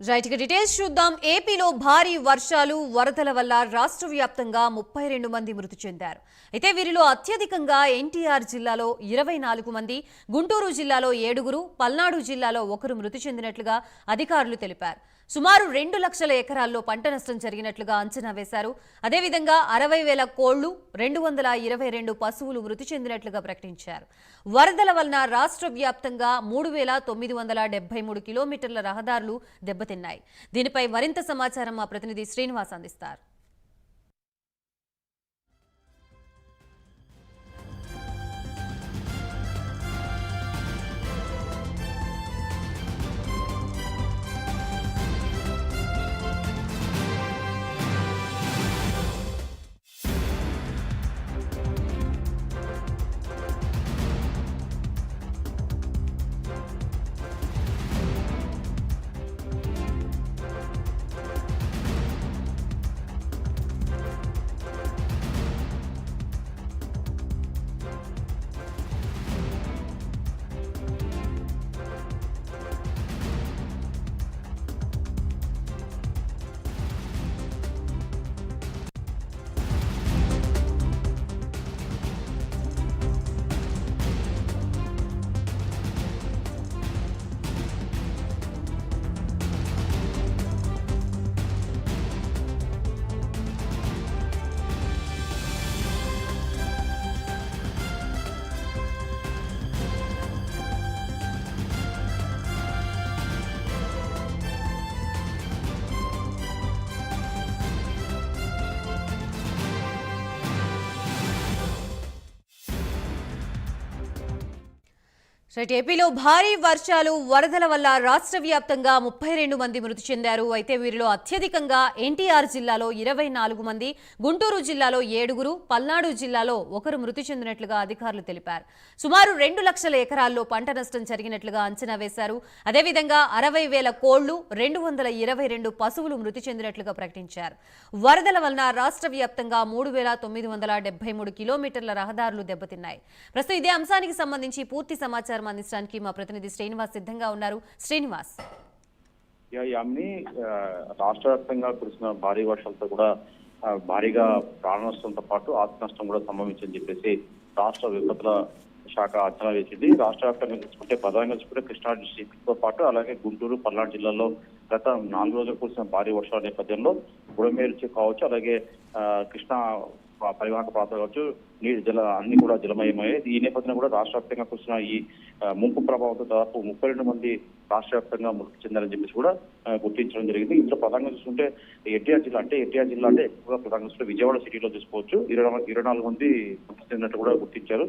Right గా details చూద్దాం. ఏపీలో భారీ వర్షాలు వరదల వల్ల రాష్ట్ర వ్యాప్తంగా 32 మంది మృతి చెందారు. అయితే వీరిలో అత్యధికంగా ఎన్టీఆర్ జిల్లాలో 24 మంది, గుంటూరు జిల్లాలో 7, పల్నాడు జిల్లాలో 1 మృతి చెందినట్లుగా అధికారులు తెలిపారు. సుమారు 2 లక్షల ఎకరాల్లో పంట నష్టం జరిగినట్లుగా అంచనా వేశారు. అదేవిధంగా 60,000 కోళ్లు, 222 పశువులు మృతి చెందినట్లుగా ప్రకటించారు. వరదల వలన రాష్ట్ర వ్యాప్తంగా 3,973 కిలోమీటర్ల రహదారులు దెబ్బతిన్నాయి. దీనిపై మరింత సమాచారం మా ప్రతినిధి శ్రీనివాస్ అందిస్తారు. ఏపీలో భారీ వర్షాలు వరదల వల్ల రాష్ట్ర వ్యాప్తంగా 32 మంది మృతి చెందారు. అయితే వీరిలో అత్యధికంగా ఎన్టీఆర్ జిల్లాలో 24 మంది, గుంటూరు జిల్లాలో 7, పల్నాడు జిల్లాలో 1 మృతి చెందినట్లుగా అధికారులు తెలిపారు. సుమారు 2 లక్షల ఎకరాల్లో పంట నష్టం జరిగినట్లుగా అంచనా వేశారు. అదేవిధంగా 60,000 కోళ్లు, 222 పశువులు మృతి చెందినట్లుగా ప్రకటించారు. వరదల వలన రాష్ట్ర వ్యాప్తంగా 3,973 కిలోమీటర్ల రహదారులు దెబ్బతిన్నాయి. ప్రస్తుతం ఇదే అంశానికి సంబంధించి పూర్తి సమాచారం అందించడానికి మా ప్రతినిధి శ్రీనివాస్ సిద్ధంగా ఉన్నారు. శ్రీనివాస్, రాష్ట్ర వ్యాప్తంగా కురిసిన భారీ వర్షాలతో కూడా భారీగా ప్రాణ నష్టంతో పాటు ఆస్తి నష్టం కూడా సంభవించని చెప్పేసి రాష్ట్ర విపత్తుల శాఖ అంచనా వేసింది. రాష్ట్ర వ్యాప్తంగా చూసుకుంటే ప్రధానంగా చూసుకుంటే కృష్ణా డిస్ట్రిక్ట్ తో పాటు అలాగే గుంటూరు, పల్నాడు జిల్లాల్లో గత 4 రోజులు కురిసిన భారీ వర్షాల నేపథ్యంలో బుడమేరు కావచ్చు, అలాగే కృష్ణా పరివాహక ప్రాంతాలు కావచ్చు, నీటి అన్ని కూడా జలమయమయ్యాయి. ఈ నేపథ్యంలో కూడా రాష్ట్ర వ్యాప్తంగా కురిసిన ఈ ముంపు ప్రభావంతో దాదాపు 32 మంది రాష్ట్ర వ్యాప్తంగా మృతి చెందారని చెప్పేసి కూడా గుర్తించడం జరిగింది. ఇందులో ప్రధానంగా చూసుకుంటే ఎన్టీఆర్ జిల్లా అంటే ఎక్కువగా ప్రధానంగా చూసుకుంటే విజయవాడ సిటీలో చూసుకోవచ్చు 24 మంది మృతి చెందినట్టు కూడా గుర్తించారు.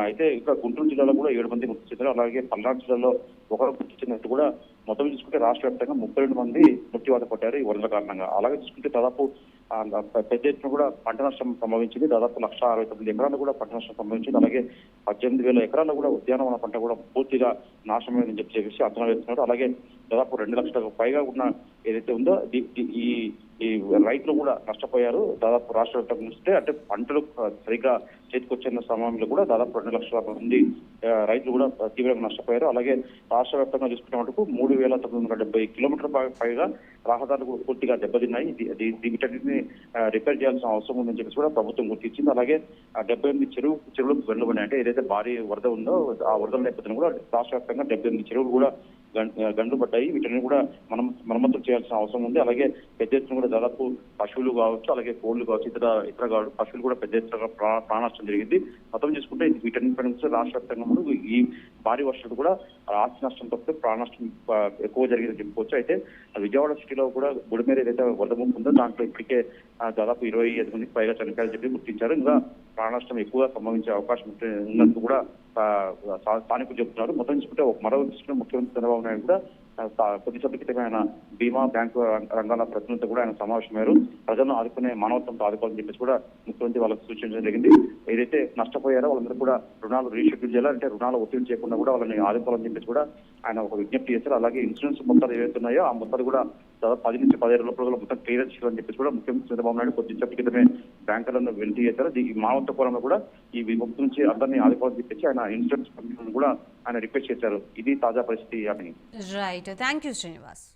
అయితే ఇంకా గుంటూరు జిల్లాలో కూడా 7 మంది మృతి చెందారు. అలాగే పల్నాడు జిల్లాలో 1 మృతి చెందినట్టు కూడా మొత్తం చూసుకుంటే రాష్ట్ర వ్యాప్తంగా 32 మంది మృత్యువాత పడ్డారు ఈ వరదల కారణంగా. అలాగే చూసుకుంటే దాదాపు పెద్ద ఎత్తున కూడా పంట నష్టం సంభవించింది. దాదాపు 1,69,000 ఎకరాలు కూడా పంట నష్టం సంభవించింది. అలాగే 18,000 ఎకరాల్లో కూడా ఉద్యానవన పంట కూడా పూర్తిగా నాశనమైందని చెప్పేసి అంచనా వేస్తున్నారు. అలాగే దాదాపు 2 లక్షలకు పైగా ఉన్న ఏదైతే ఉందో ఈ రైతులు కూడా నష్టపోయారు. దాదాపు రాష్ట్ర వ్యాప్తంగా చూస్తే అంటే పంటలు సరిగ్గా చేతికొచ్చిన సమయంలో కూడా దాదాపు 2 లక్షల మంది రైతులు కూడా తీవ్రంగా నష్టపోయారు. అలాగే రాష్ట్ర వ్యాప్తంగా చూసుకునే మటుకు 3,970 కిలోమీటర్ల పైగా రహదారులు కూడా పూర్తిగా దెబ్బతిన్నాయి. వీటన్నిటిని రిపేర్ చేయాల్సిన అవసరం ఉందని చెప్పేసి కూడా ప్రభుత్వం గుర్తించింది. అలాగే 78 చెరువులకు వెళ్లబడి అంటే ఏదైతే భారీ వరద ఉందో ఆ వరదల నేపథ్యంలో కూడా రాష్ట్ర వ్యాప్తంగా 78 చెరువులు కూడా గండ్లు పడ్డాయి. వీటిని కూడా మరమ్మతులు చేయాల్సిన అవసరం ఉంది. అలాగే పెద్ద ఎత్తున కూడా దాదాపు పశువులు కావచ్చు, అలాగే కోళ్లు కావచ్చు, ఇతర పశువులు కూడా పెద్ద ఎత్తున ప్రాణ నష్టం జరిగింది. మొత్తం చూసుకుంటే వీటన్నిటి నుంచి రాష్ట్ర వ్యాప్తంగా ఈ భారీ వర్షాలు కూడా ఆస్తి నష్టంతో ప్రాణ నష్టం ఎక్కువ జరిగిందని చెప్పుకోవచ్చు. అయితే విజయవాడ సిటీలో కూడా బుడమేరు ఏదైతే వరద ముంపు ఉందో దాంట్లో ఇప్పటికే దాదాపు 25 మందికి పైగా చనిపోయారని చెప్పి గుర్తించారు. ఇంకా ప్రాణ నష్టం ఎక్కువగా సంభవించే అవకాశం ఉన్నట్టు కూడా స్థానికులు చెబుతున్నారు. మొత్తం చూసుకుంటే మరో దృష్టిలో ముఖ్యమంత్రి చంద్రబాబు నాయుడు కూడా కొద్దిసేపటి క్రితమే ఆయన బీమా బ్యాంకు రంగాల ప్రతినిధులతో కూడా ఆయన సమావేశమయ్యారు. ప్రజలను ఆదుకునే మానవత్వంతో ఆదుకోవాలని చెప్పేసి కూడా ముఖ్యమంత్రి వాళ్ళకి సూచించడం జరిగింది. ఏదైతే నష్టపోయారో వాళ్ళందరూ కూడా రుణాలు రీషెడ్యూల్ చేయాలి, అంటే రుణాలు ఒత్తిడి చేయకుండా కూడా వాళ్ళని ఆదుకోవాలని చెప్పేసి కూడా ఆయన ఒక విజ్ఞప్తి చేశారు. అలాగే ఇన్సూరెన్స్ మొత్తాలు ఏవైతే ఉన్నాయో ఆ మొత్తాలు కూడా దాదాపు 10 నుంచి 15 రోజుల మొత్తం క్లియర్ చేయాలని చెప్పేసి కూడా ముఖ్యమంత్రి చంద్రబాబు నాయుడు కొద్దిసేపటి క్రితమే బ్యాంకులను వినతి చేశారు. ఈ మానవత్వ కోణంలో కూడా ఈ విముక్తి నుంచి అందరినీ ఆదుకోవాలని చెప్పేసి ఆయన ఇన్సూరెన్స్ కంపెనీలను కూడా ఆయన రిక్వెస్ట్ చేశారు. ఇది తాజా పరిస్థితి. Right, thank you Srinivas.